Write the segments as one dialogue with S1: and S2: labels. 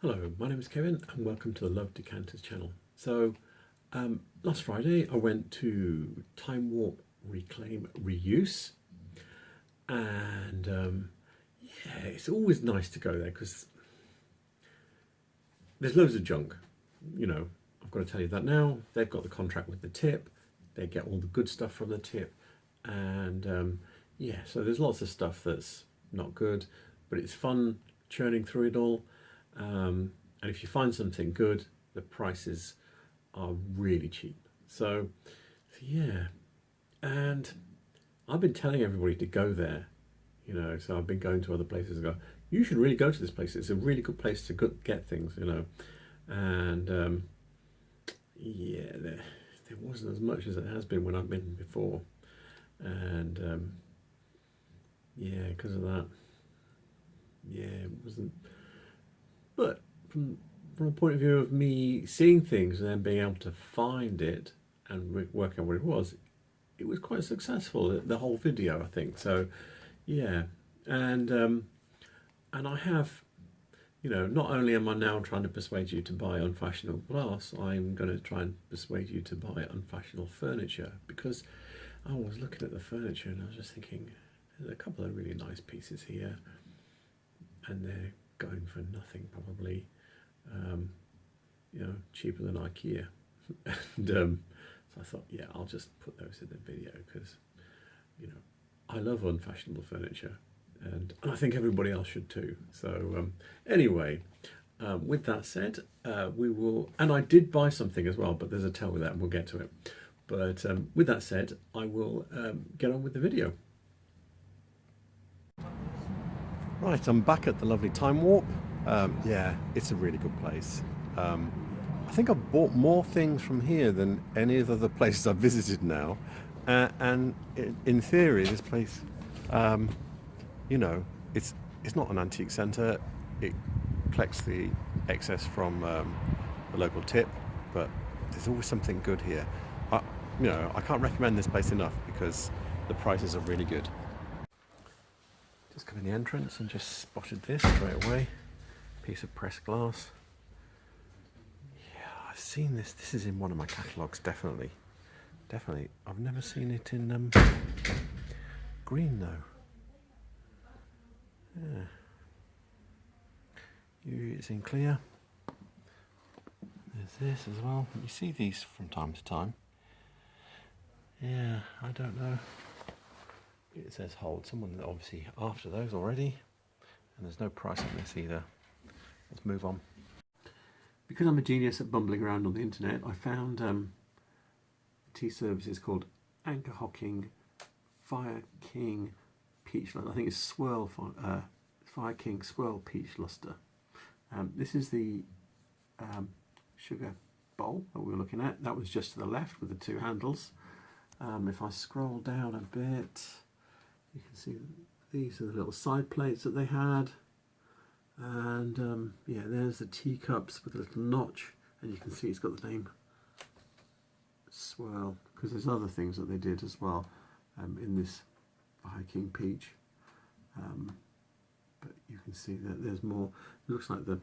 S1: Hello, my name is Kevin and welcome to the Love Decanters channel. So last Friday I went to Timewarp Reclaim Reuse and yeah, it's always nice to go there because there's loads of junk, you know, I've got to tell you that now. They've got the contract with the tip, they get all the good stuff from the tip, and yeah, so there's lots of stuff that's not good, but it's fun churning through it all. And if you find something good, the prices are really cheap. So yeah, and I've been telling everybody to go there, you know, so I've been going to other places and go, you should really go to this place. It's a really good place to get things, you know. And yeah, there wasn't as much as it has been when I've been before. And yeah, because of that, yeah, it wasn't. But from a point of view of me seeing things and then being able to find it and work out what it was quite successful, the whole video, I think. So yeah, and I have, you know, not only am I now trying to persuade you to buy unfashionable glass, I'm going to try and persuade you to buy unfashionable furniture, because I was looking at the furniture and I was just thinking, there's a couple of really nice pieces here and they're going for nothing probably, you know, cheaper than IKEA. And so I thought, yeah, I'll just put those in the video because, you know, I love unfashionable furniture and I think everybody else should too. So anyway, with that said, we will, and I did buy something as well, but there's a tell with that and we'll get to it. But with that said, I will get on with the video. Right, I'm back at the lovely Timewarp. Yeah, it's a really good place. I think I've bought more things from here than any of the other places I've visited now. And in theory, this place, you know, it's not an antique centre. It collects the excess from the local tip, but there's always something good here. You know, I can't recommend this place enough because the prices are really good. Just come in the entrance and just spotted this straight away. Piece of pressed glass. Yeah, I've seen this. This is in one of my catalogues, definitely. Definitely. I've never seen it in green though. Yeah. It's in clear. There's this as well. You see these from time to time. Yeah, I don't know. It says hold. Someone obviously after those already, and there's no price on this either. Let's move on. Because I'm a genius at bumbling around on the internet, I found a tea service is called Anchor Hocking Fire King Peach Luster. I think it's Swirl Fire King Swirl Peach Luster. This is the sugar bowl that we were looking at. That was just to the left with the two handles. If I scroll down a bit, you can see these are the little side plates that they had, and yeah, there's the teacups with a little notch, and you can see it's got the name Swirl, because there's other things that they did as well in this Fire King Peach, but you can see that there's more. It looks like the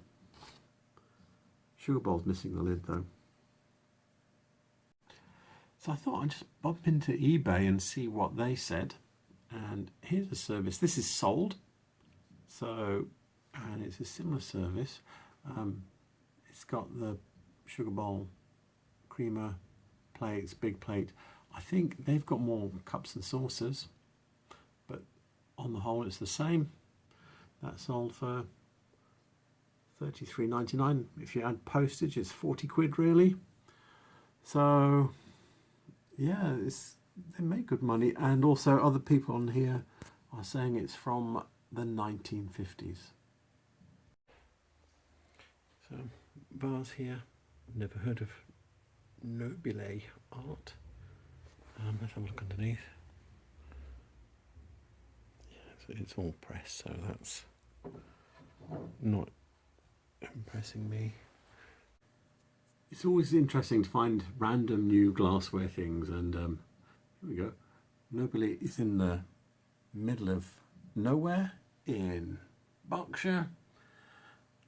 S1: sugar bowl's missing the lid though. So I thought I'd just bump into eBay and see what they said. And here's a service. This is sold. So, and it's a similar service. It's got the sugar bowl, creamer, plates, big plate. I think they've got more cups and saucers, but on the whole it's the same. That sold for $33.99. If you add postage, it's 40 quid really. So yeah, they make good money, and also other people on here are saying it's from the 1950s. So bars here, never heard of Nobile art. Let's have a look underneath. Yeah, so it's all pressed, so that's not impressing me. It's always interesting to find random new glassware things, and here we go. Nobile is in the middle of nowhere in Berkshire,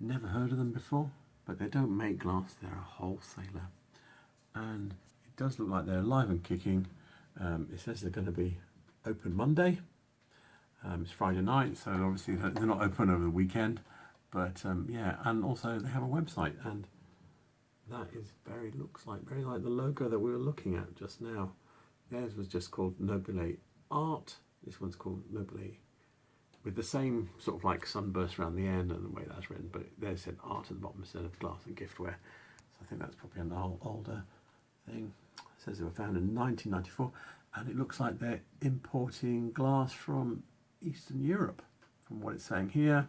S1: Never heard of them before, but they don't make glass, they're a wholesaler. And it does look like they're alive and kicking. It says they're going to be open Monday. It's Friday night, so obviously they're not open over the weekend. But yeah, and also they have a website, and that is looks like very like the logo that we were looking at just now. Theirs was just called Nobile Art. This one's called Nobile, with the same sort of like sunburst around the end and the way that's written, but they said art at the bottom instead of glass and giftware. So I think that's probably an older thing. It says they were founded in 1994, and it looks like they're importing glass from Eastern Europe, from what it's saying here.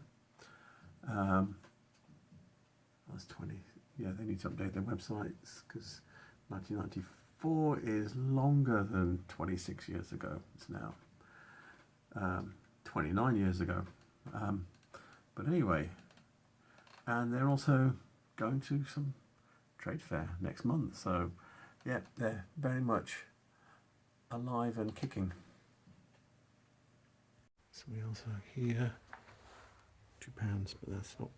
S1: That's 20. Yeah, they need to update their websites because 1994 is longer than 26 years ago. It's now 29 years ago. But anyway, and they're also going to some trade fair next month. So yeah, they're very much alive and kicking. So we also here, £2, but that's not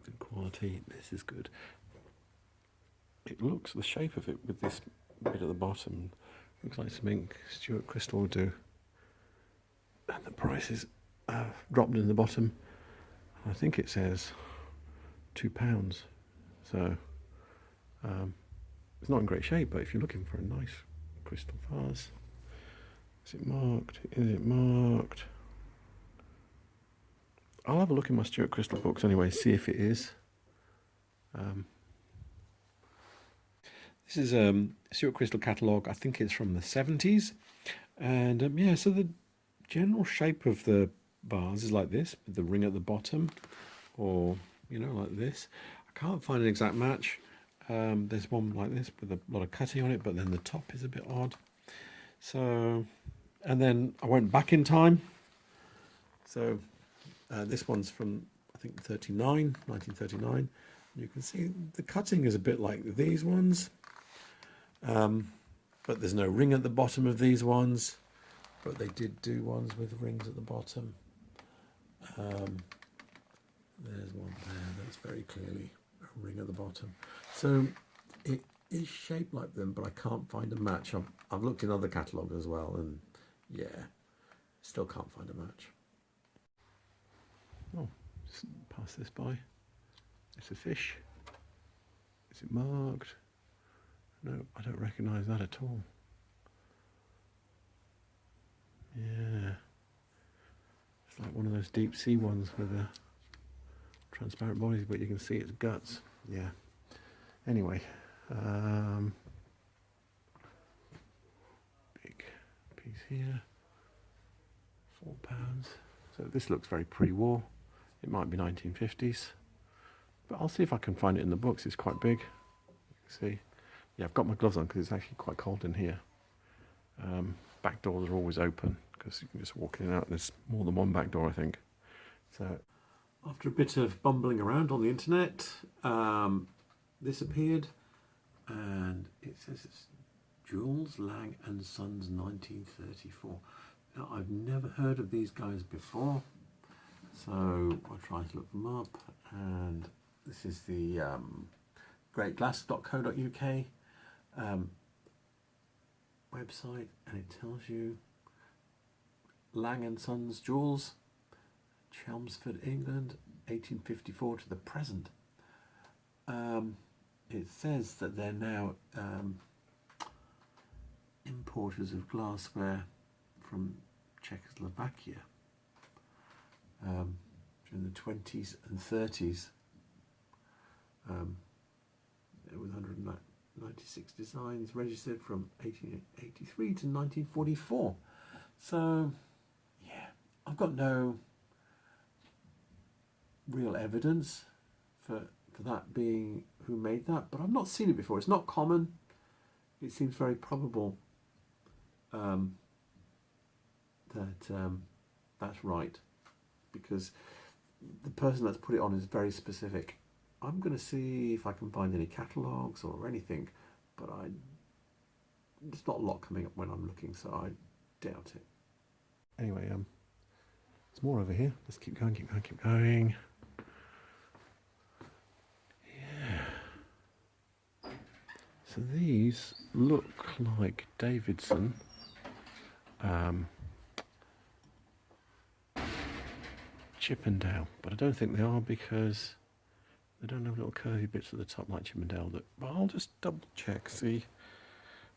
S1: good quality. This is good. It looks, the shape of it with this bit at the bottom looks like something Stuart Crystal would do. And the price is dropped in the bottom. I think it says £2. So it's not in great shape, but if you're looking for a nice crystal vase, is it marked? Is it marked? I'll have a look in my Stuart Crystal books anyway, see if it is. This is Stuart Crystal catalogue. I think it's from the 70s. And yeah, so the general shape of the vase is like this, with the ring at the bottom, or, you know, like this. I can't find an exact match. There's one like this with a lot of cutting on it, but then the top is a bit odd. So, and then I went back in time. So this one's from, I think, 1939. You can see the cutting is a bit like these ones. But there's no ring at the bottom of these ones. But they did do ones with rings at the bottom. There's one there that's very clearly a ring at the bottom. So it is shaped like them, but I can't find a match. I've looked in other catalogues as well, and yeah, still can't find a match. Oh, just pass this by. It's a fish. Is it marked? No, I don't recognise that at all. Yeah. It's like one of those deep sea ones with a transparent bodies, but you can see its guts. Yeah. Anyway. Big piece here. £4. So this looks very pre-war. It might be 1950s. But I'll see if I can find it in the books. It's quite big. You can see. Yeah, I've got my gloves on because it's actually quite cold in here. Back doors are always open because you can just walk in and out. There's more than one back door, I think. So after a bit of bumbling around on the internet, this appeared, and it says it's Jules Lang and Sons 1934. Now, I've never heard of these guys before, so I tried to look them up, and this is the greatglass.co.uk website, and it tells you Lang and Sons Jewels, Chelmsford, England, 1854 to the present. It says that they're now importers of glassware from Czechoslovakia during the 20s and 30s, with 196 designs registered from 1883 to 1944. So yeah, I've got no real evidence for that being who made that, but I've not seen it before. It's not common. It seems very probable that that's right, because the person that's put it on is very specific. I'm going to see if I can find any catalogues or anything, but there's not a lot coming up when I'm looking, so I doubt it. Anyway, there's more over here. Let's keep going, keep going, keep going. So these look like Davidson. Chippendale, but I don't think they are because they don't have little curvy bits at the top like Chippendale. But I'll just double check, see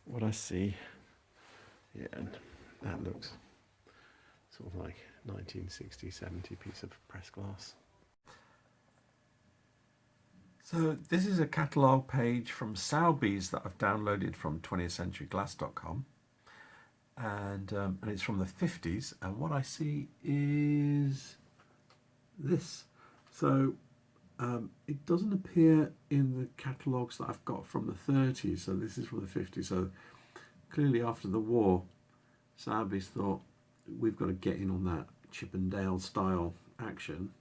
S1: what I see. Yeah, and that looks sort of like 1960, 70 piece of press glass. So this is a catalogue page from Soweby's that I've downloaded from 20thcenturyglass.com, and it's from the 50s, and what I see is this. So it doesn't appear in the catalogues that I've got from the 30s, so this is from the 50s. So clearly after the war, Soweby's thought, we've got to get in on that Chippendale style action,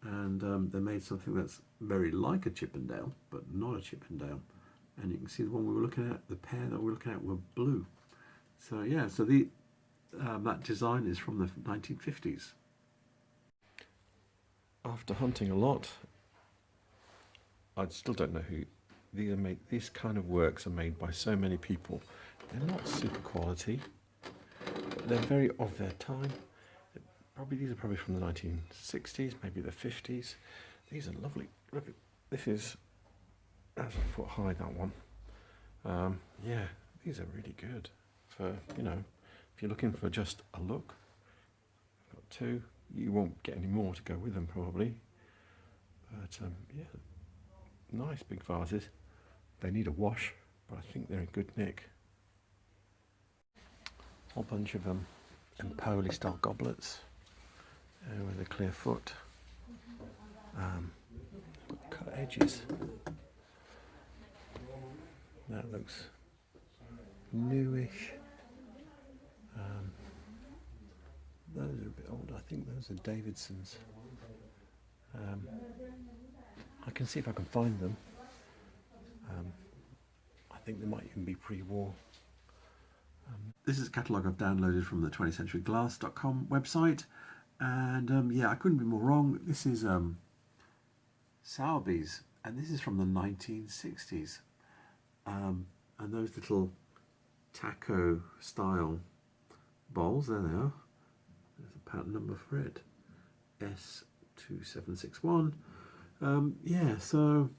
S1: and they made something that's very like a Chippendale but not a Chippendale. And you can see the one we were looking at, the pair that we were looking at were blue. So yeah, so the that design is from the 1950s. After hunting a lot, I still don't know who these are made. These kind of works are made by so many people. They're not super quality, but they're very of their time. These are probably from the 1960s, maybe the 50s. These are lovely. Look at this, that's a foot high, that one. Yeah, these are really good for, you know, if you're looking for just a look. I've got two. You won't get any more to go with them probably, but yeah, nice big vases. They need a wash, but I think they're in good nick. A whole bunch of Empoli style goblets with a clear foot, cut edges. That looks newish. Those are a bit older. I think those are Davidsons. I can see if I can find them. I think they might even be pre-war. This is a catalogue I've downloaded from the 20thcenturyglass.com website, and yeah, I couldn't be more wrong. This is Soweby's, and this is from the 1960s. And those little taco style bowls, there they are. There's a pattern number for it, S2761. Yeah, so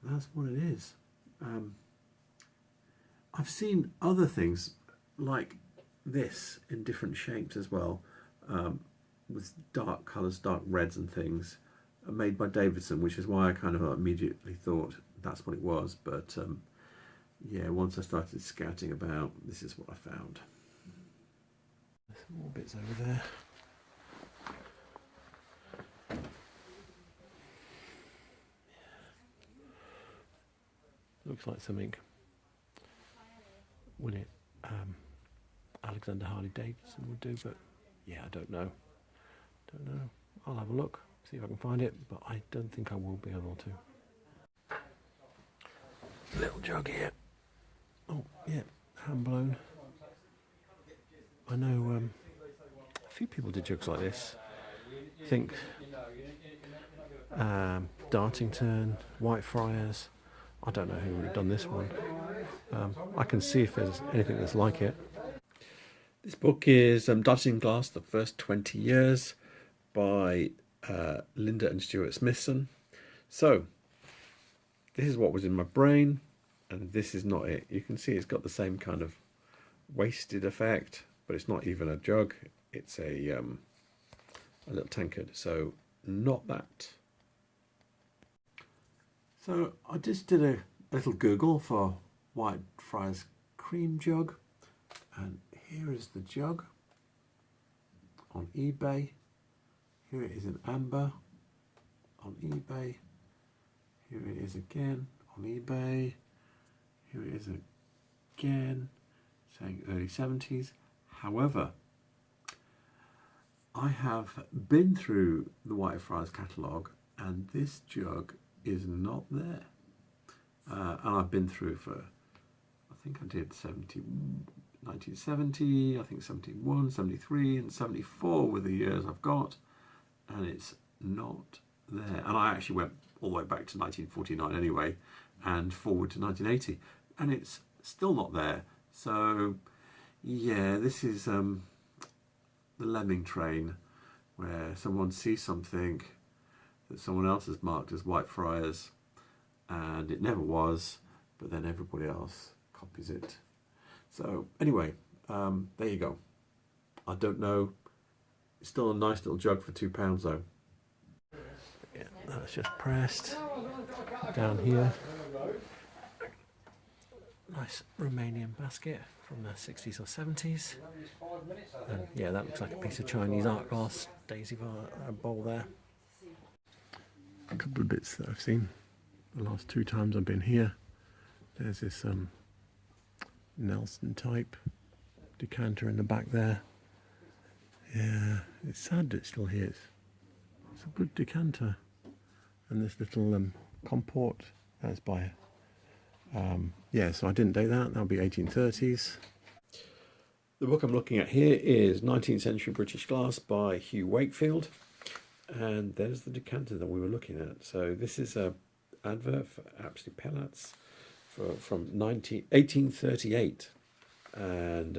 S1: that's what it is. I've seen other things like this in different shapes as well, with dark colours, dark reds and things, made by Davidson, which is why I kind of immediately thought that's what it was. But yeah, once I started scouting about, this is what I found. There's some more bits over there. Looks like something, will it, Alexander Harley Davidson would do, but yeah, I don't know. I'll have a look, see if I can find it, but I don't think I will be able to. Little jug here. Oh yeah, hand blown. I know a few people did jugs like this. I think Dartington, Whitefriars. I don't know who would have done this one. I can see if there's anything that's like it. This book is Dartington Glass, The First 20 Years by Linda and Stuart Smithson. So, this is what was in my brain, and this is not it. You can see it's got the same kind of wasted effect, but it's not even a jug. It's a little tankard, so not that. So I just did a little Google for Whitefriars cream jug, and here is the jug on eBay. Here it is in amber on eBay. Here it is again on eBay. Here it is again, saying early 70s. However, I have been through the Whitefriars catalogue, and this jug is not there. And I've been through for, I think I did 1970, I think 71, 73 and 74 were the years I've got, and it's not there. And I actually went all the way back to 1949 anyway, and forward to 1980. and it's still not there. So yeah, this is the lemming train, where someone sees something that someone else has marked as Whitefriars, and it never was, but then everybody else copies it. So anyway, there you go. I don't know. It's still a nice little jug for £2 though. Yeah, that's just pressed down here. Nice Romanian basket from the 60s or 70s. And yeah, that looks like a piece of Chinese art glass daisy bowl there. A couple of bits that I've seen the last 2 times I've been here. There's this Nelson type decanter in the back there. Yeah, it's sad that it's still here. It's a good decanter. And this little comport, that's by yeah, so I didn't date that. That'll be 1830s. The book I'm looking at here is 19th Century British Glass by Hugh Wakefield. And there's the decanter that we were looking at. So this is a advert for Apsley Pellets from 1838. And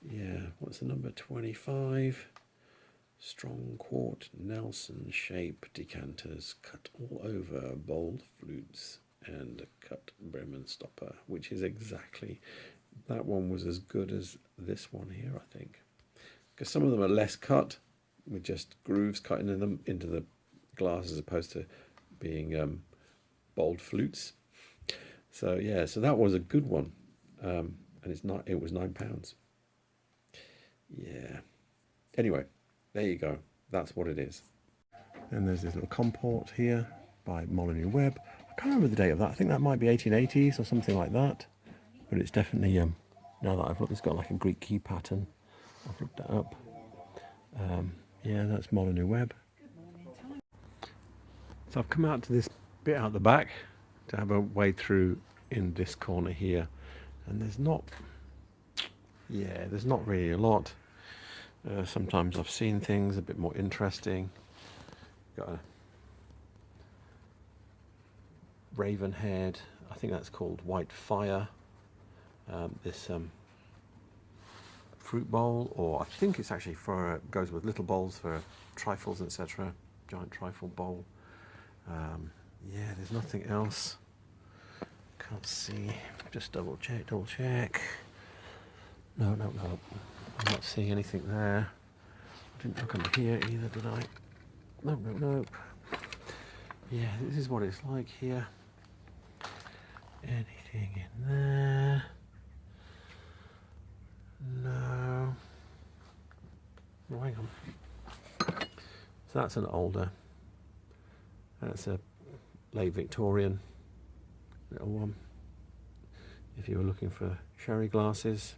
S1: yeah, what's the number? 25. Strong quart Nelson shape decanters cut all over bowled flutes and a cut Bremen stopper, which is exactly, that one was as good as this one here, I think, because some of them are less cut with just grooves cut into them into the glass as opposed to being bowled flutes. So yeah, so that was a good one, and it's not. It was £9. Yeah. Anyway, there you go. That's what it is. And there's this little comport here by Molyneux Webb. I can't remember the date of that. I think that might be 1880s or something like that. But it's definitely, now that I've looked, it's got like a Greek key pattern. I've looked that up. Yeah, that's Molyneux Webb. So I've come out to this bit out the back to have a wade through in this corner here. And there's not, yeah, there's not really a lot. Sometimes I've seen things a bit more interesting. Got a raven-haired, I think that's called Whitefire. This fruit bowl, or I think it's actually for goes with little bowls for trifles, etc. Giant trifle bowl. Yeah, there's nothing else. Can't see. Just double check. No. I'm not seeing anything there. I didn't look under here either, did I? Nope. Yeah, this is what it's like here. Anything in there? No. Oh, hang on. So that's an older. That's a late Victorian little one. If you were looking for sherry glasses,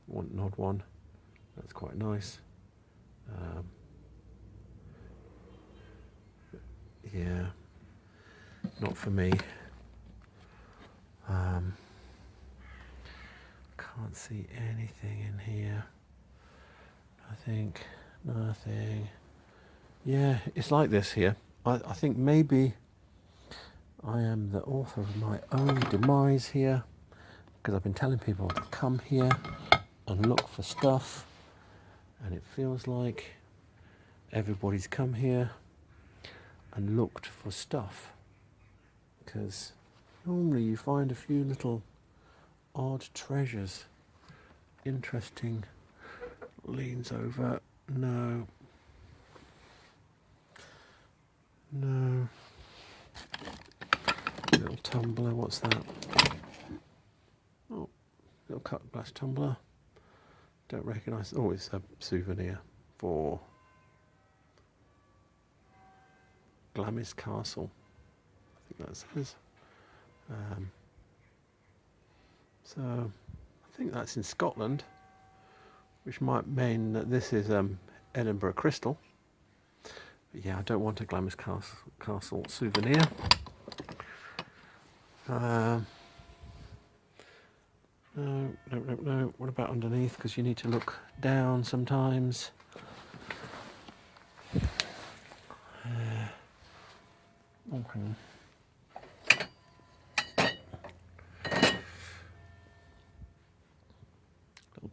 S1: want an odd one. That's quite nice. Yeah, not for me. Can't see anything in here. Nothing. Yeah, it's like this here. I think maybe I am the author of my own demise here, because I've been telling people to come here and look for stuff, and it feels like everybody's come here and looked for stuff, because normally you find a few little odd treasures. Interesting. Leans over. No. Little tumbler, what's that? Oh, little cut glass tumbler. Don't recognise. Oh, it's a souvenir for Glamis Castle. I think that says. So I think that's in Scotland, which might mean that this is Edinburgh crystal. But yeah, I don't want a Glamis Castle souvenir. No. What about underneath? Because you need to look down sometimes. Okay.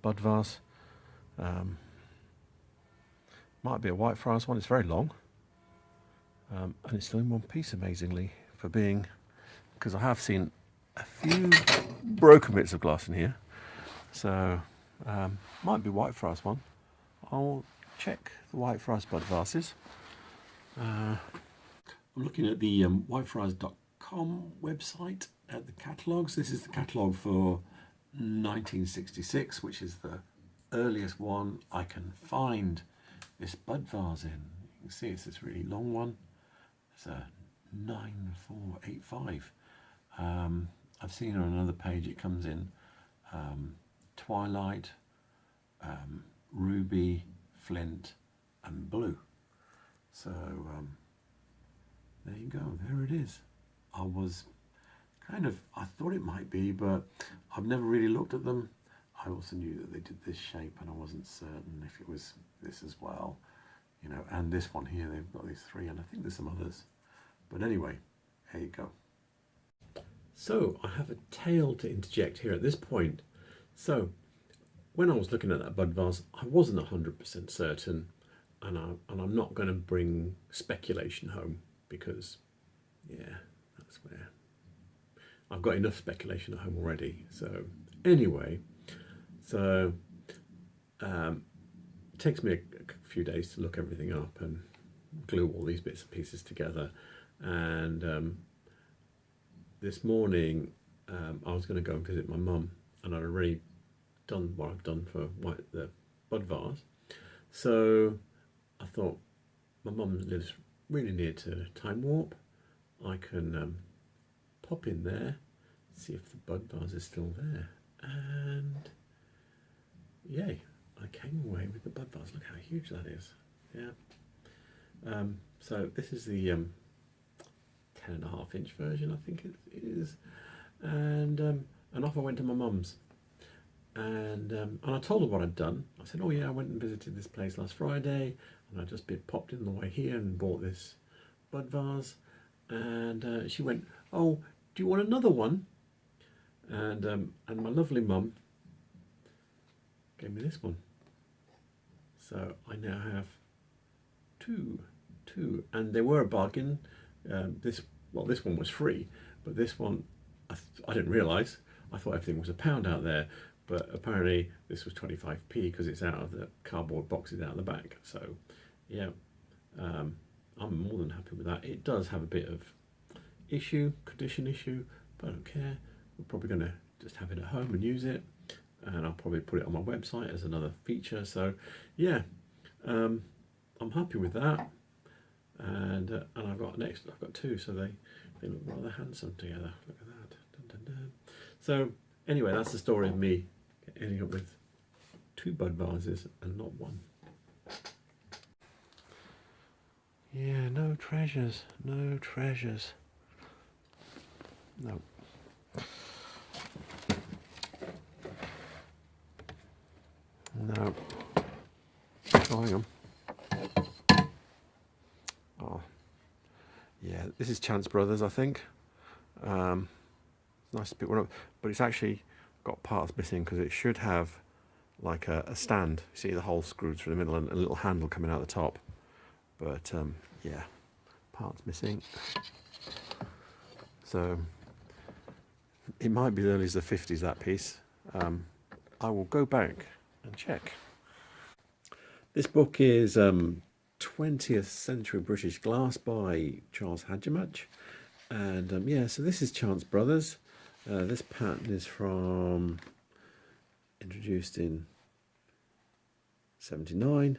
S1: bud vase. Might be a Whitefriars one. It's very long, and it's still in one piece, amazingly, for being, because I have seen a few broken bits of glass in here. So might be Whitefriars one. I'll check the Whitefriars bud vases. I'm looking at the whitefriars.com website at the catalogues. This is the catalogue for 1966, which is the earliest one I can find this bud vase in. You can see it's this really long one. It's a 9485. I've seen on another page it comes in twilight, ruby, flint and blue. So there you go, there it is. I thought it might be, but I've never really looked at them. I also knew that they did this shape and I wasn't certain if it was this as well, you know, and this one here, they've got these three, and I think there's some others. But anyway, there you go. So I have a tale to interject here at this point. So when I was looking at that bud vase, I wasn't 100% certain, and I'm not going to bring speculation home, because yeah, that's where I've got enough speculation at home already. So anyway, so it takes me a few days to look everything up and glue all these bits and pieces together. And this morning I was going to go and visit my mum, and I'd already done what I've done for the bud vase. So I thought, my mum lives really near to Timewarp. I can pop in there, see if the bud vase is still there, and yay, I came away with the bud vase. Look how huge that is. Yeah. So this is the 10.5 inch version, I think it is, and off I went to my mum's, and I told her what I'd done. I said, oh yeah, I went and visited this place last Friday, and I just popped in the way here and bought this bud vase. And she went, oh, do you want another one? And my lovely mum gave me this one. So I now have two, and they were a bargain. This one was free, but this one I didn't realise. I thought everything was £1 out there, but apparently this was 25p because it's out of the cardboard boxes out the back. So yeah, I'm more than happy with that. It does have a bit of condition issue, but I don't care. We're probably going to just have it at home and use it, and I'll probably put it on my website as another feature. So yeah, I'm happy with that. And I've got two, so they look rather handsome together. Look at that. Dun, dun, dun. So anyway, that's the story of me ending up with 2 bud vases and not one. Yeah, no treasures, no treasures. No. No. Trying them. Oh, yeah, this is Chance Brothers, I think. Nice to pick one up, but it's actually got parts missing because it should have like a stand. See the hole screwed through the middle and a little handle coming out the top. But yeah, parts missing. So it might be as early as the 50s, that piece. I will go back and check. This book is 20th Century British Glass by Charles Hadjimaj. And yeah, so this is Chance Brothers. This pattern is introduced in 79,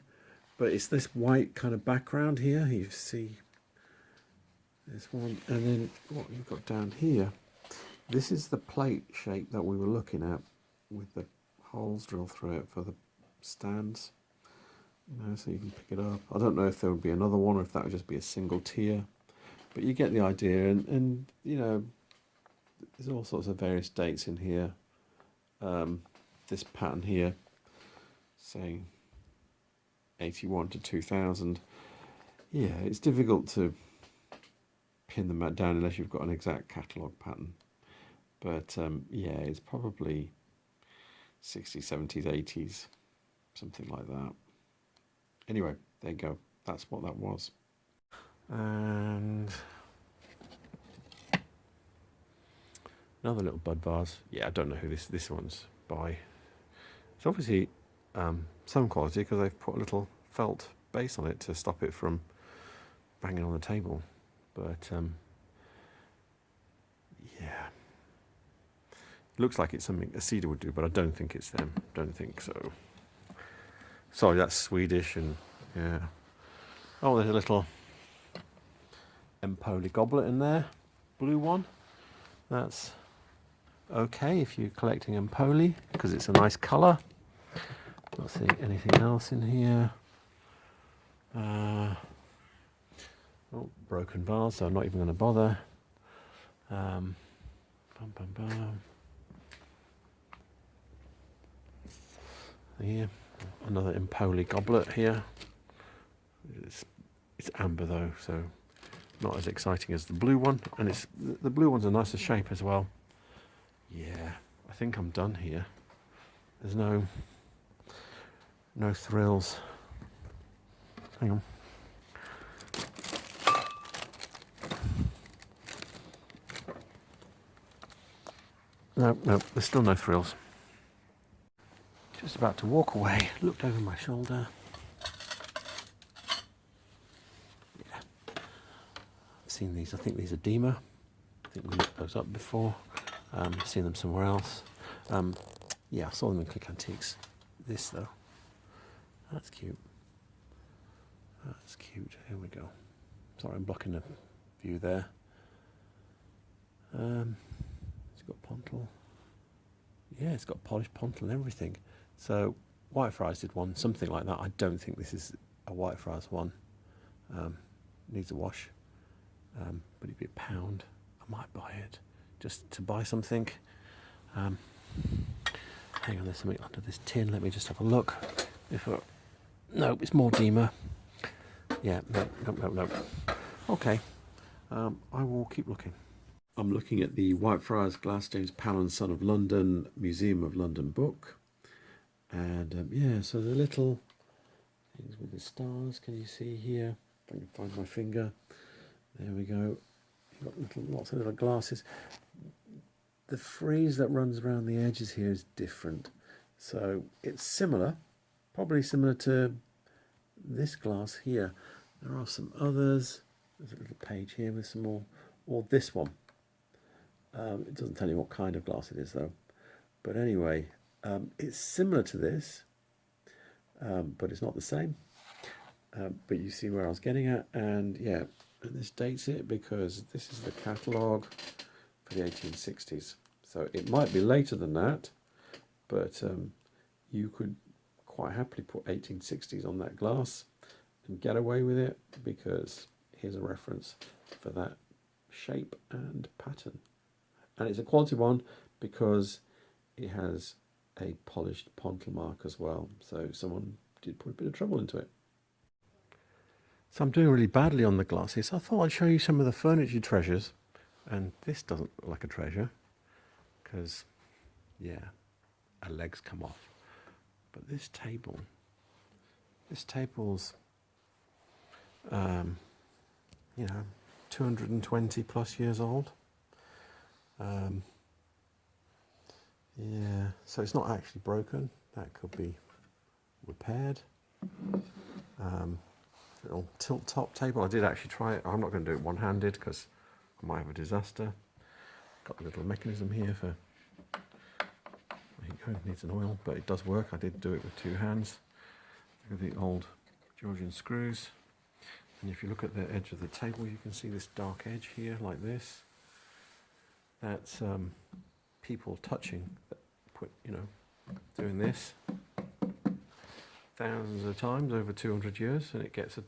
S1: but it's this white kind of background here. You see this one, and then what you've got down here, this is the plate shape that we were looking at with the holes drilled through it for the stands. You know, so you can pick it up. I don't know if there would be another one or if that would just be a single tier, but you get the idea. And you know, there's all sorts of various dates in here. This pattern here saying 81 to 2000. Yeah, it's difficult to pin them down unless you've got an exact catalogue pattern. But yeah, it's probably 60s, 70s, 80s, something like that. Anyway, there you go. That's what that was. And another little bud vase. Yeah, I don't know who this one's by. It's obviously some quality because they've put a little felt base on it to stop it from banging on the table. But yeah, looks like it's something a cedar would do, but I don't think it's them. Don't think so. Sorry, that's Swedish and yeah. Oh, there's a little Empoli goblet in there, blue one. That's okay if you're collecting Empoli because it's a nice colour. Not seeing anything else in here. Oh, broken vase, so I'm not even going to bother. Bum, bum, bum. Here, another Empoli goblet here. It's amber though, so not as exciting as the blue one, and it's the blue one's a nicer shape as well. Yeah, I think I'm done here. There's no thrills. Hang on. No, there's still no thrills. Just about to walk away, looked over my shoulder. Yeah, I've seen these. I think these are Dima. I think we looked those up before. Seen them somewhere else. Yeah, I saw them in Click Antiques. This though, that's cute. That's cute. Here we go. Sorry, I'm blocking the view there. It's got pontil. Yeah, it's got polished pontil and everything. So Whitefriars did one, something like that. I don't think this is a Whitefriars one. Needs a wash. But it'd be £1. I might buy it just to buy something. Hang on, there's something under this tin. Let me just have a look. No, it's more Dima. Yeah, no. Okay, I will keep looking. I'm looking at the Whitefriars Glass James Powell and Son of London Museum of London book. And yeah, so the little things with the stars, can you see here? If I can find my finger. There we go. You've got lots of little glasses. The frieze that runs around the edges here is different. So it's similar, probably similar to this glass here. There are some others. There's a little page here with some more, or this one. It doesn't tell you what kind of glass it is though. But anyway, it's similar to this, but it's not the same. But you see where I was getting at, and yeah, and this dates it because this is the catalogue for the 1860s. So it might be later than that, but you could quite happily put 1860s on that glass and get away with it, because here's a reference for that shape and pattern. And it's a quality one because it has a polished pontil mark as well. So someone did put a bit of trouble into it. So I'm doing really badly on the glasses. So I thought I'd show you some of the furniture treasures. And this doesn't look like a treasure because, yeah, our legs come off. But this table's, you know, 220 plus years old. Yeah, so it's not actually broken. That could be repaired. Little tilt top table. I did actually try it. I'm not going to do it one-handed because I might have a disaster. Got a little mechanism here for, there you go, needs an oil, but it does work. I did do it with 2 hands. Look at the old Georgian screws. And if you look at the edge of the table, you can see this dark edge here, like this. That's people touching, doing this thousands of times over 200 years, and it gets a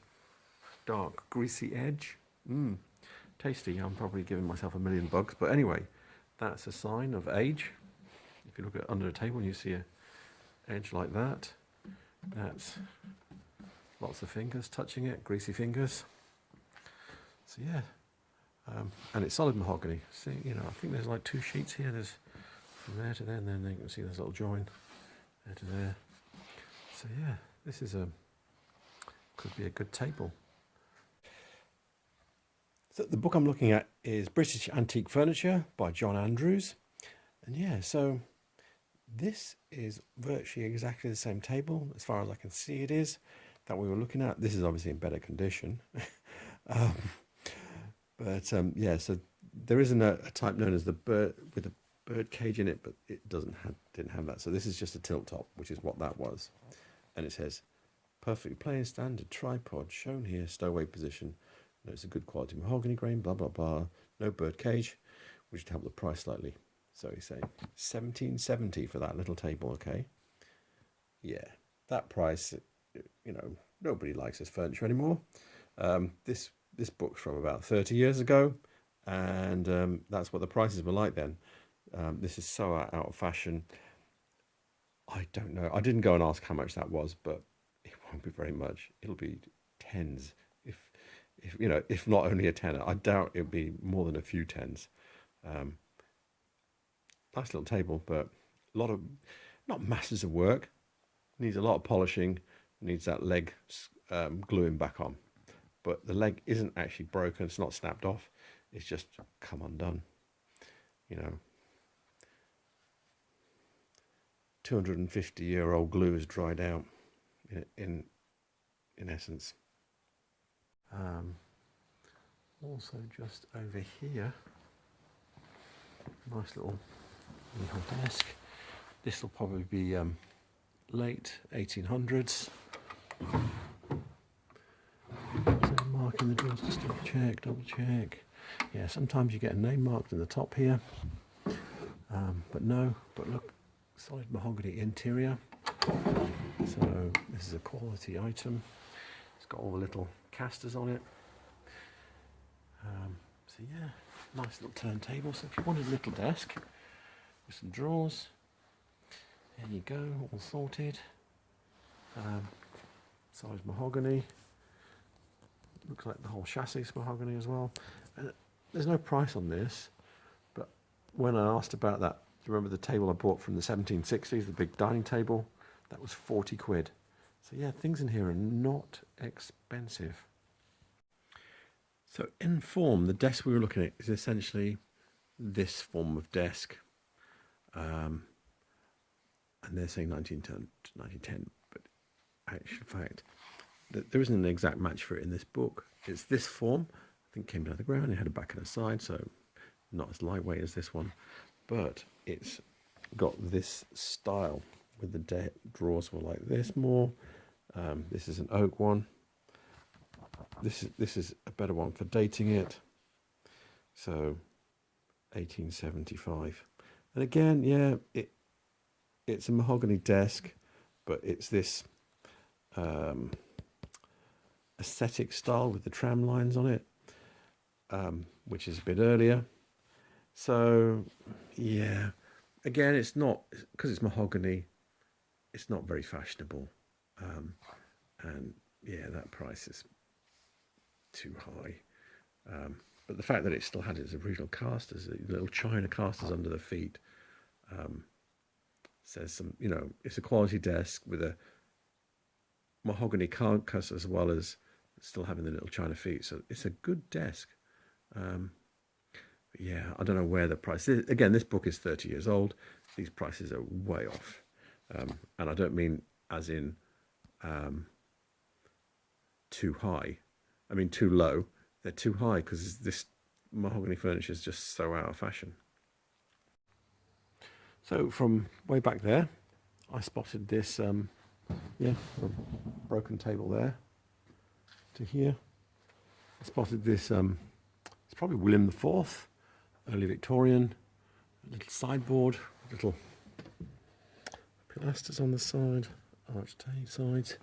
S1: dark, greasy edge. Tasty. I'm probably giving myself a million bugs, but anyway, that's a sign of age. If you look at under a table and you see a edge like that, that's lots of fingers touching it, greasy fingers. So yeah, and it's solid mahogany. See, I think there's like 2 sheets here. There's from there to there, and then you can see there's a little join. there to there. So yeah, this is could be a good table. So the book I'm looking at is British Antique Furniture by John Andrews. And yeah, so this is virtually exactly the same table, as far as I can see it is, that we were looking at. This is obviously in better condition. Yeah, so there isn't a type known as the bird with a bird cage in it, but it didn't have that. So this is just a tilt top, which is what that was. And it says, perfectly plain standard tripod, shown here, stowaway position. No, it's a good quality mahogany grain, blah, blah, blah. No bird cage, which would help the price slightly. So he's saying $17.70 for that little table, okay? Yeah, that price, you know, nobody likes this furniture anymore. This book's from about 30 years ago, and that's what the prices were like then. This is so out of fashion. I don't know. I didn't go and ask how much that was, but it won't be very much. It'll be tens, if you know, if not only a tenner. I doubt it'll be more than a few tens. Nice little table, but a lot of, not masses of work. Needs a lot of polishing. Needs that leg gluing back on. But the leg isn't actually broken. It's not snapped off. It's just come undone. You know, 250-year-old glue is dried out. In essence. Also, just over here, nice little desk. This will probably be late 1800s. So marking the drawers, just double check. Yeah, sometimes you get a name marked in the top here, but no. But look, solid mahogany interior. So this is a quality item. It's got all the little casters on it. So yeah, nice little turntable. So if you wanted a little desk with some drawers, there you go, all sorted. Size mahogany. Looks like the whole chassis is mahogany as well. And there's no price on this, but when I asked about that, do you remember the table I bought from the 1760s, the big dining table? That was 40 quid. So yeah, things in here are not expensive. So in form, the desk we were looking at is essentially this form of desk. And they're saying 1910 to 1910, but actual fact, there isn't an exact match for it in this book. It's this form, I think came down to the ground, it had a back and a side, so not as lightweight as this one, but it's got this style with the drawers were like this more. This is an oak one. This is a better one for dating it. So 1875. And again, yeah, it's a mahogany desk, but it's this aesthetic style with the tram lines on it, which is a bit earlier. So yeah, again, it's not, because it's mahogany, it's not very fashionable. And yeah, that price is too high. But the fact that it still had its original casters, little china casters under the feet, says some, you know, it's a quality desk with a mahogany carcass as well as still having the little china feet. So it's a good desk. But yeah, I don't know where the price is. Again, this book is 30 years old. These prices are way off. And I don't mean as in too high. I mean too low. They're too high because this mahogany furniture is just so out of fashion. So from way back there, I spotted this, broken table there to here. I spotted this, it's probably William IV, early Victorian, a little sideboard, little pilasters on the side, arched sides.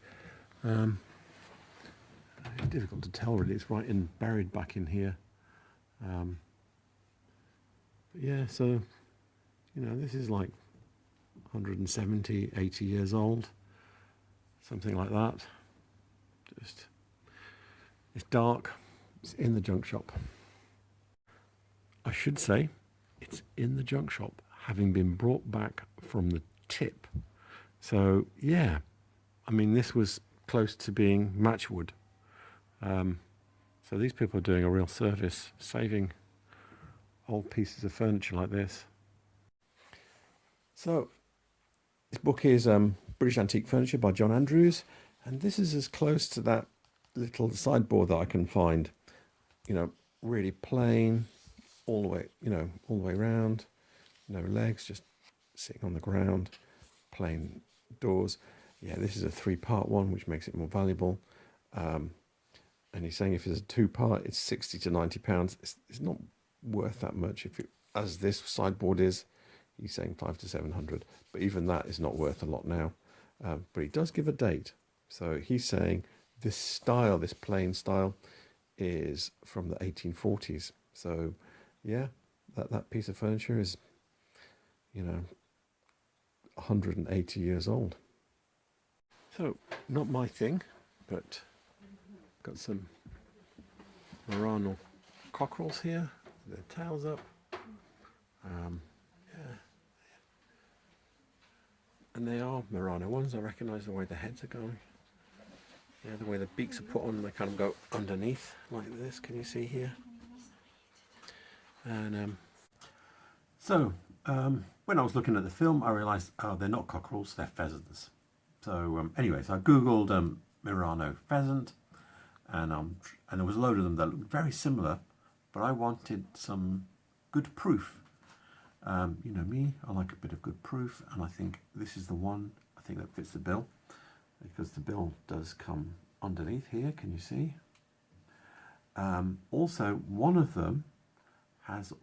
S1: It's difficult to tell really, it's buried back in here. But yeah, so, you know, this is like 170, 80 years old, something like that. Just, it's dark, it's in the junk shop. I should say it's in the junk shop, having been brought back from the tip. So yeah, I mean, this was close to being matchwood. So these people are doing a real service, saving old pieces of furniture like this. So this book is British Antique Furniture by John Andrews, and this is as close to that little sideboard that I can find. You know, really plain, all the way, all the way around, no legs, just sitting on the ground, plain doors. Yeah, this is a 3-part one, which makes it more valuable. And he's saying if it's a 2-part, it's 60 to 90 pounds. It's not worth that much if it, as this sideboard is. He's saying 500 to 700, but even that is not worth a lot now. But he does give a date. So he's saying this style, this plain style, is from the 1840s. So yeah, that piece of furniture is, 180 years old. So not my thing, but got some Murano cockerels here, their tails up. Yeah. And they are Murano ones. I recognise the way the heads are going. Yeah, the way the beaks are put on, they kind of go underneath like this. Can you see here? And when I was looking at the film, I realised, oh, they're not cockerels, they're pheasants. So anyways, I googled Murano pheasant, and there was a load of them that looked very similar, but I wanted some good proof. You know me, I like a bit of good proof, and I think this is the one I think that fits the bill, because the bill does come underneath here. Can you see? Also, one of them has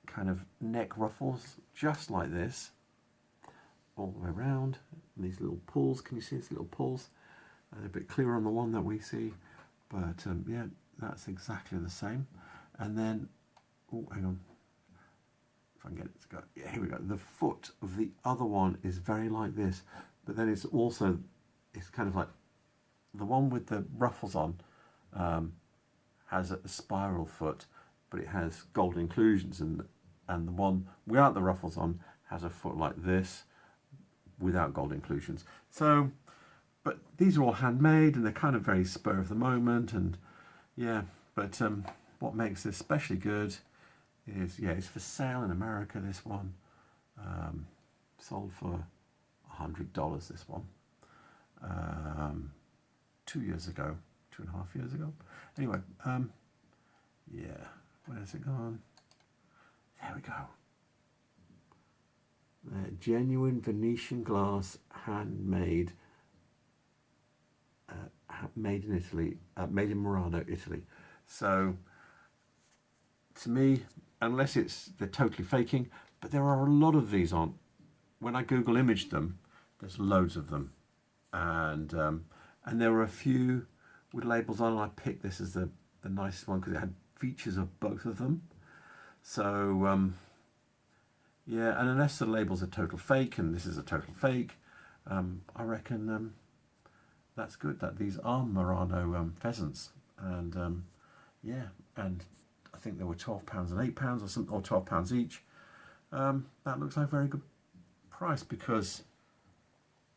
S1: kind of neck ruffles just like this all the way around, and these little pulls. Can you see these little pulls? They're a bit clearer on the one that we see, but yeah, that's exactly the same. And then, oh, hang on, if I can get it to go. Yeah, here we go. The foot of the other one is very like this, but then it's kind of like the one with the ruffles on has a spiral foot, but it has gold inclusions, and the one without the ruffles on has a foot like this without gold inclusions. So, but these are all handmade, and they're kind of very spur of the moment, and yeah, but what makes this especially good is, yeah, it's for sale in America, this one. Sold for $100, this one. 2 years ago, 2.5 years ago. Anyway, yeah, where's it gone? There we go. Genuine Venetian glass, handmade, made in Italy, made in Murano, Italy. So, to me, unless they're totally faking, but there are a lot of these on. When I Google image them, there's loads of them, and there were a few with labels on. And I picked this as the nicest one because it had features of both of them. So yeah, and unless the labels are total fake, and this is a total fake, I reckon that's good that these are Murano pheasants. And yeah, and I think they were £12 and £8 or something, or £12 each. That looks like a very good price, because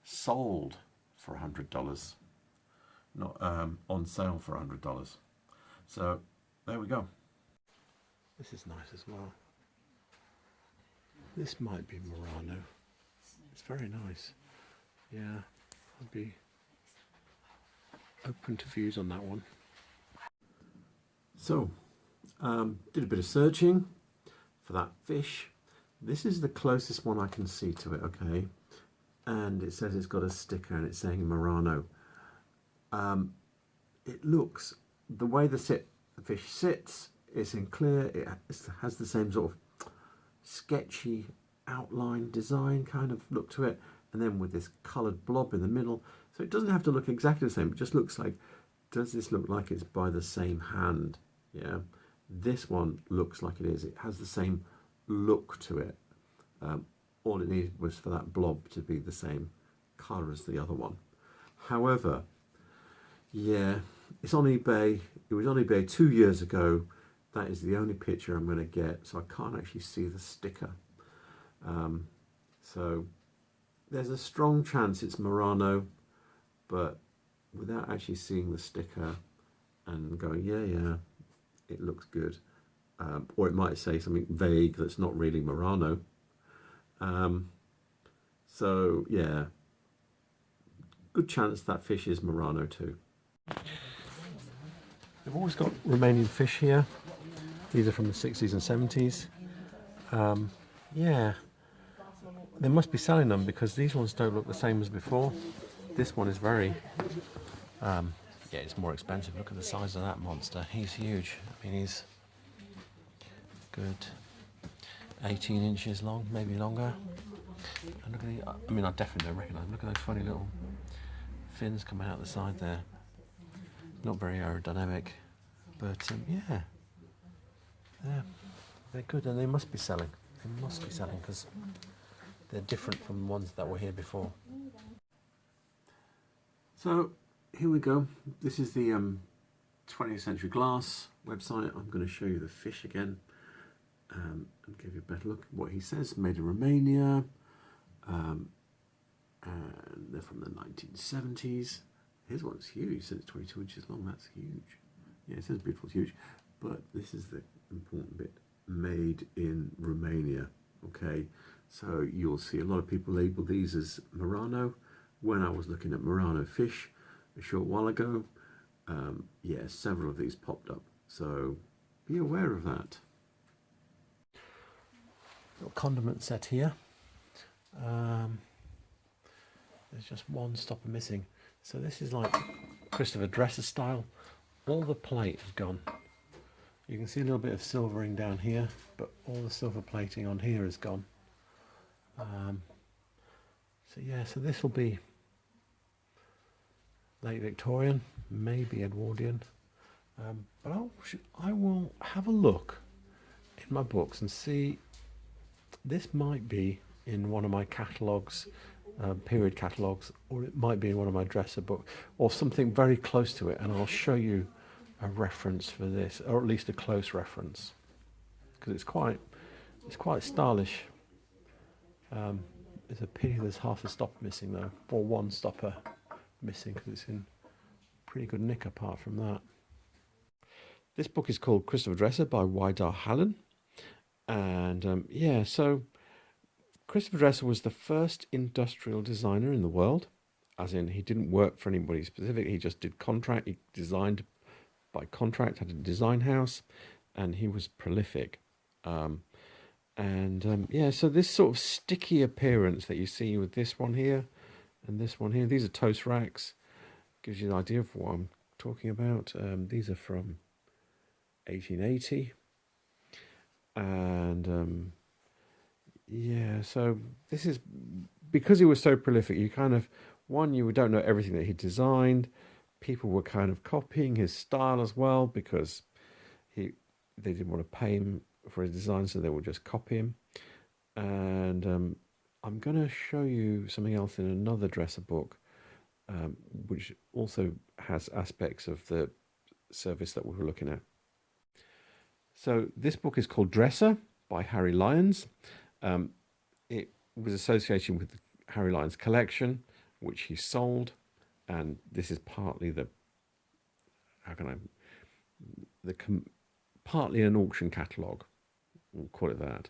S1: sold for $100, not on sale for $100. So there we go. This is nice as well. This might be Murano. It's very nice. Yeah, I'd be open to views on that one. So, did a bit of searching for that fish. This is the closest one I can see to it, okay? And it says it's got a sticker and it's saying Murano. It looks, the way the fish sits, it's in clear, it has the same sort of sketchy outline design kind of look to it, and then with this coloured blob in the middle. So it doesn't have to look exactly the same, it just looks like, does this look like it's by the same hand? Yeah, this one looks like it is. It has the same look to it. All it needed was for that blob to be the same colour as the other one. However, yeah, it's on eBay. It was on eBay 2 years ago. That is the only picture I'm going to get, so I can't actually see the sticker. So there's a strong chance it's Murano, but without actually seeing the sticker and going, yeah, it looks good. Or it might say something vague that's not really Murano. So yeah, good chance that fish is Murano too. They've always got Romanian fish here. These are from the 60s and 70s. Yeah, they must be selling them because these ones don't look the same as before. This one is very, yeah, it's more expensive. Look at the size of that monster. He's huge. I mean, he's good 18 inches long, maybe longer. And look at the, I mean, I definitely don't recognise them. Look at those funny little fins coming out the side there. Not very aerodynamic, but yeah, they're good, and they must be selling. They must be selling because they're different from the ones that were here before. So here we go. This is the 20th Century Glass website. I'm going to show you the fish again and give you a better look at what he says. Made in Romania, and they're from the 1970s. His one's huge. He says it's 22 inches long. That's huge. Yeah, it says beautiful, it's huge. But this is the important bit. Made in Romania. Okay, so you'll see a lot of people label these as Murano. When I was looking at Murano fish a short while ago, yeah, several of these popped up. So be aware of that. Little condiment set here. There's just one stopper missing. So this is like Christopher Dresser style. All the plate has gone. You can see a little bit of silvering down here, but all the silver plating on here is gone. So yeah, so this will be late Victorian, maybe Edwardian. But I will have a look in my books and see. This might be in one of my catalogues, period catalogues, or it might be in one of my dresser books, or something very close to it, and I'll show you a reference for this, or at least a close reference, because it's quite stylish. It's a pity there's half a stopper missing though, or one stopper missing, because it's in pretty good nick apart from that. This book is called Christopher Dresser by Widar Halden, and yeah, so Christopher Dresser was the first industrial designer in the world, as in he didn't work for anybody specific, he just did contract, he designed by contract, had a design house, and he was prolific. Yeah, so this sort of sticky appearance that you see with this one here and this one here, these are toast racks, gives you an idea of what I'm talking about. These are from 1880, and yeah, so this is because he was so prolific. You kind of, you don't know everything that he designed. People were kind of copying his style as well because they didn't want to pay him for his design, so they would just copy him. And I'm going to show you something else in another dresser book, which also has aspects of the service that we were looking at. So this book is called Dresser by Harry Lyons. It was associated with the Harry Lyons collection, which he sold, and this is partly partly an auction catalogue, we'll call it that.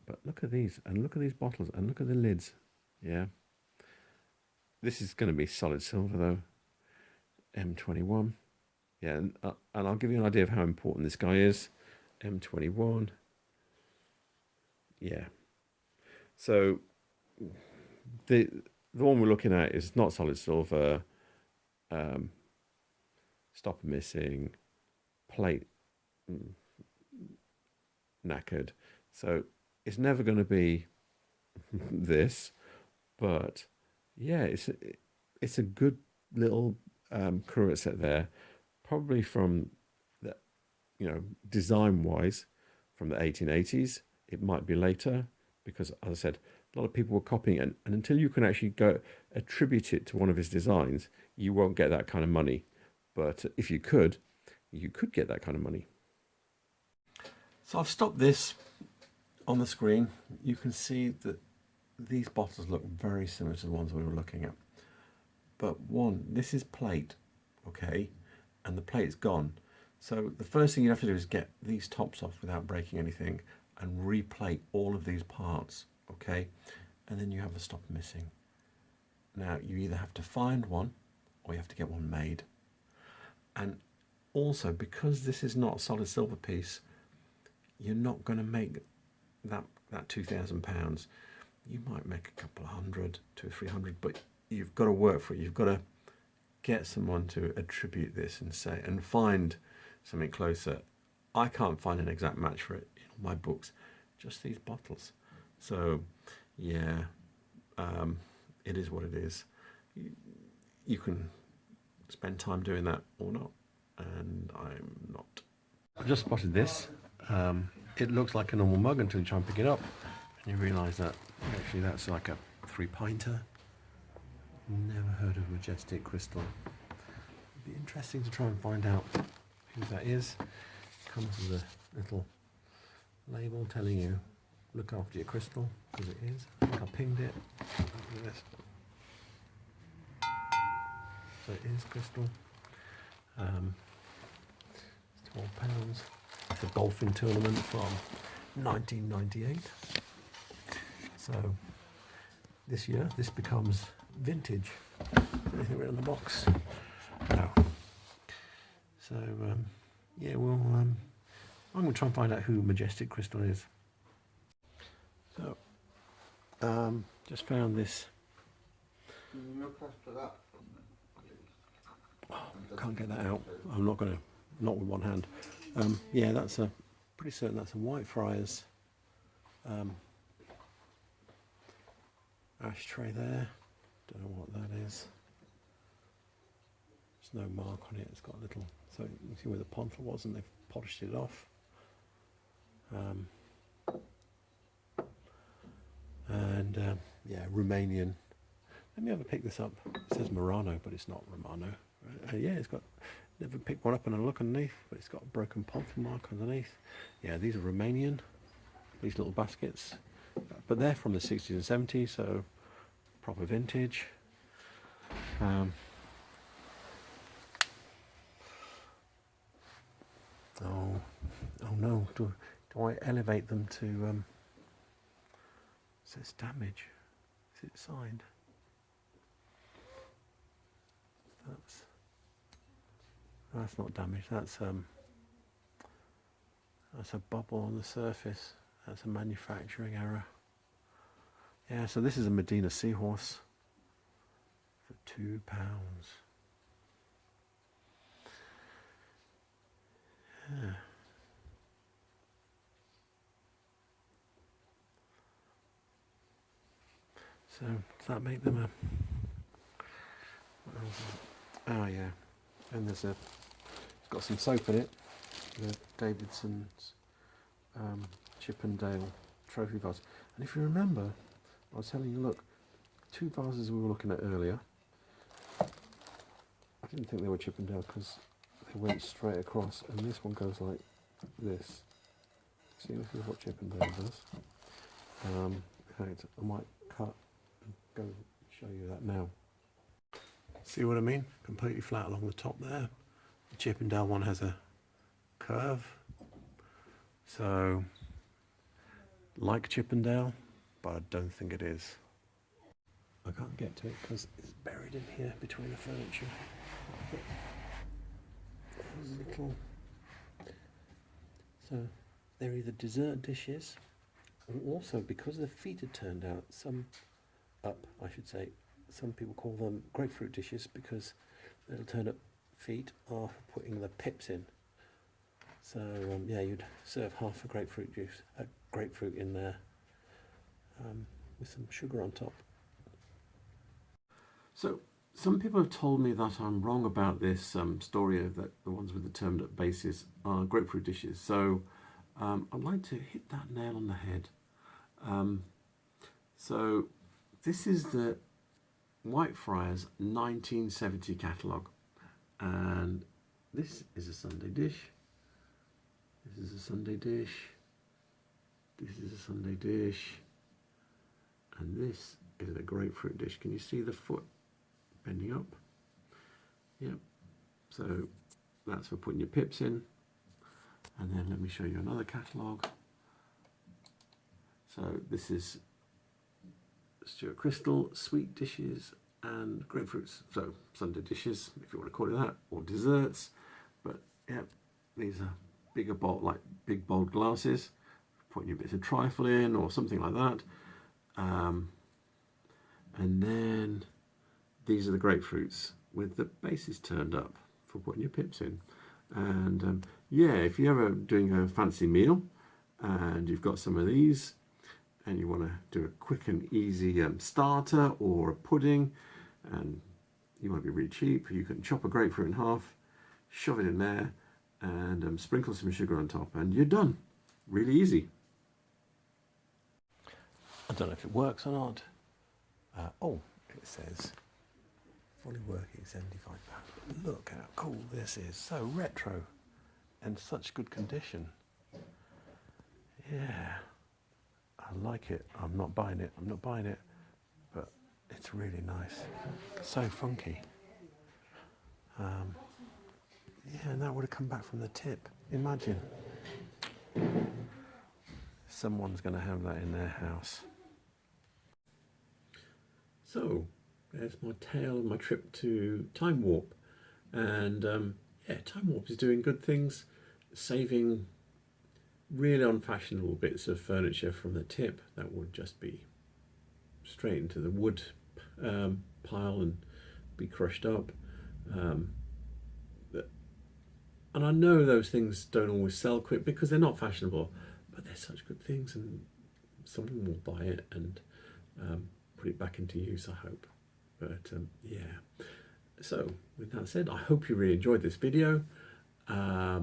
S1: But look at these, and look at these bottles, and look at the lids. Yeah, this is going to be solid silver though. M21. Yeah, and I'll give you an idea of how important this guy is. M21. Yeah. So the one we're looking at is not solid silver. Stopper missing, plate knackered. So it's never going to be this, but yeah, it's a good little cruet set there, probably from the, design wise from the 1880s. It might be later because, as I said, a lot of people were copying it, and until you can actually go attribute it to one of his designs, you won't get that kind of money. But if you could get that kind of money. So I've stopped this on the screen. You can see that these bottles look very similar to the ones we were looking at. But this is plate, okay, and the plate's gone. So the first thing you have to do is get these tops off without breaking anything and replate all of these parts, okay? And then you have a stopper missing. Now you either have to find one or you have to get one made. And also, because this is not a solid silver piece, you're not going to make that £2,000. You might make a couple of hundred, 200 or 300, but you've got to work for it. You've got to get someone to attribute this and find something closer. I can't find an exact match for it in all my books, just these bottles. So yeah, it is what it is. You can spend time doing that or not, and I'm not. I've just spotted this. It looks like a normal mug until you try and pick it up and you realise that actually that's like a 3-pinter. Never heard of Majestic Crystal. It'd be interesting to try and find out who that is. Comes with a little label telling you look after your crystal, because it is. I think I pinged it. Look at this. So it is crystal. It's £12. It's a golfing tournament from 1998. So this year this becomes vintage. Anything written on the box? No. So yeah, well, I'm going to try and find out who Majestic Crystal is. So just found this.
S2: Look after that.
S1: Oh, can't get that out. I'm not going to, not with one hand. Yeah, that's pretty certain that's a Whitefriars ashtray there. Don't know what that is. There's no mark on it. It's got a little, so you can see where the pontle was and they've polished it off. Yeah, Romanian. Let me have a pick this up. It says Murano, but it's not Romano. Yeah, it's got, never picked one up and a look underneath, but it's got a broken pontle mark underneath. Yeah, these are Romanian, these little baskets. But they're from the 60s and 70s, so proper vintage. Oh no, do I elevate them to, it says damage. Is it signed? That's not damage, that's a bubble on the surface. That's a manufacturing error. Yeah, so this is a Medina Seahorse for £2. Yeah. So does that make them a? What else is it? Oh yeah, and there's it's got some soap in it. The Davidson's Chippendale trophy vase. And if you remember, I was telling you, look, 2 vases we were looking at earlier. I didn't think they were Chippendale because they went straight across, and this one goes like this. See, this is what Chippendale does. In fact, I might cut and go show you that now. See what I mean? Completely flat along the top there. The Chippendale one has a curve. So, like Chippendale, but I don't think it is. I can't get to it because it's buried in here between the furniture. There's a little. So they're either dessert dishes, or also because the feet are turned out, some people call them grapefruit dishes because the little turned up feet are for putting the pips in. So yeah, you'd serve half a grapefruit in there with some sugar on top. So some people have told me that I'm wrong about this story of that the ones with the turned up bases are grapefruit dishes. So I'd like to hit that nail on the head. So this is the Whitefriars 1970 catalogue, and this is a Sunday dish. This is a Sunday dish. This is a Sunday dish. And this is a grapefruit dish. Can you see the foot bending up? Yep. So that's for putting your pips in. And then let me show you another catalogue. So this is Stuart Crystal, sweet dishes and grapefruits. So Sunday dishes, if you want to call it that, or desserts. But yeah, these are bigger bowl, like big bold glasses, putting your bits of trifle in or something like that. And then these are the grapefruits with the bases turned up for putting your pips in. And yeah, if you're ever doing a fancy meal and you've got some of these and you want to do a quick and easy starter or a pudding, and you want to be really cheap, you can chop a grapefruit in half, shove it in there, and sprinkle some sugar on top, and you're done. Really easy. I don't know if it works or not. Oh, it says fully working, 75 pounds. Look how cool this is. So retro and such good condition. Yeah, I like it. I'm not buying it. I'm not buying it, but it's really nice. So funky. Yeah, and that would have come back from the tip. Imagine. Someone's going to have that in their house. So, there's my tale of my trip to Timewarp. And yeah, Timewarp is doing good things, saving really unfashionable bits of furniture from the tip that would just be straight into the wood pile and be crushed up. And I know those things don't always sell quick because they're not fashionable, but they're such good things, and someone will buy it and put it back into use, I hope. But yeah, so with that said, I hope you really enjoyed this video. I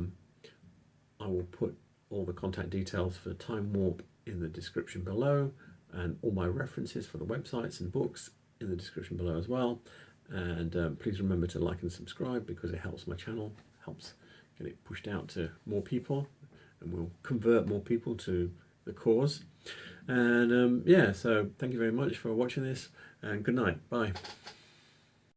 S1: will put all the contact details for Timewarp in the description below, and all my references for the websites and books in the description below as well. And please remember to like and subscribe because it helps my channel, helps get it pushed out to more people, and we'll convert more people to the cause. And yeah, so thank you very much for watching this, and good night. Bye.